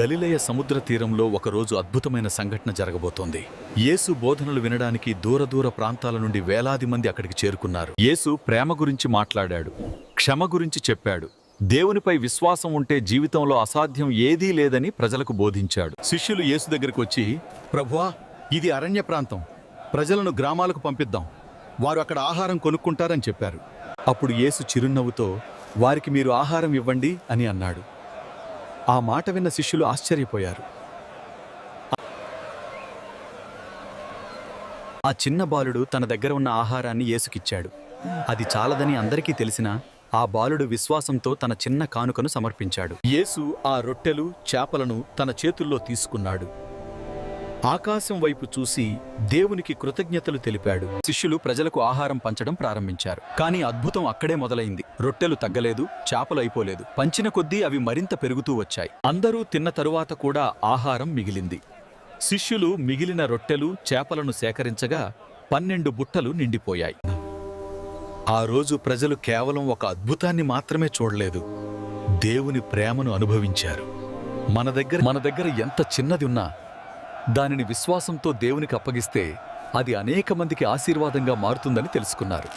గలిలయ సముద్ర తీరంలో ఒకరోజు అద్భుతమైన సంఘటన జరగబోతోంది. యేసు బోధనలు వినడానికి దూర ప్రాంతాల నుండి వేలాది మంది అక్కడికి చేరుకున్నారు. యేసు ప్రేమ గురించి మాట్లాడాడు, క్షమ గురించి చెప్పాడు, దేవునిపై విశ్వాసం ఉంటే జీవితంలో అసాధ్యం ఏదీ లేదని ప్రజలకు బోధించాడు. శిష్యులు యేసు దగ్గరికి వచ్చి, ప్రభువా, ఇది అరణ్య ప్రాంతం, ప్రజలను గ్రామాలకు పంపిద్దాం, వారు అక్కడ ఆహారం కొనుక్కుంటారని చెప్పారు. అప్పుడు యేసు చిరునవ్వుతో, వారికి మీరు ఆహారం ఇవ్వండి అని అన్నాడు. ఆ మాట విన్న శిష్యులు ఆశ్చర్యపోయారు. ఆ చిన్న బాలుడు తన దగ్గర ఉన్న ఆహారాన్ని యేసుకిచ్చాడు. అది చాలదని అందరికీ తెలిసినా ఆ బాలుడు విశ్వాసంతో తన చిన్న కానుకను సమర్పించాడు. యేసు ఆ రొట్టెలు, చేపలను తన చేతుల్లో తీసుకున్నాడు. ఆకాశం వైపు చూసి దేవునికి కృతజ్ఞతలు తెలిపాడు. శిష్యులు ప్రజలకు ఆహారం పంచడం ప్రారంభించారు. కానీ అద్భుతం అక్కడే మొదలైంది. రొట్టెలు తగ్గలేదు, చేపలు అయిపోలేదు. పంచిన కొద్దీ అవి మరింత పెరుగుతూ వచ్చాయి. అందరూ తిన్న తరువాత కూడా ఆహారం మిగిలింది. శిష్యులు మిగిలిన రొట్టెలు, చేపలను సేకరించగా 12 బుట్టలు నిండిపోయాయి. ఆ రోజు ప్రజలు కేవలం ఒక అద్భుతాన్ని మాత్రమే చూడలేదు, దేవుని ప్రేమను అనుభవించారు. మన దగ్గర ఎంత చిన్నది ఉన్నా దానిని విశ్వాసంతో దేవునికి అప్పగిస్తే అది అనేక మందికి ఆశీర్వాదంగా మారుతుందని తెలుసుకున్నారు.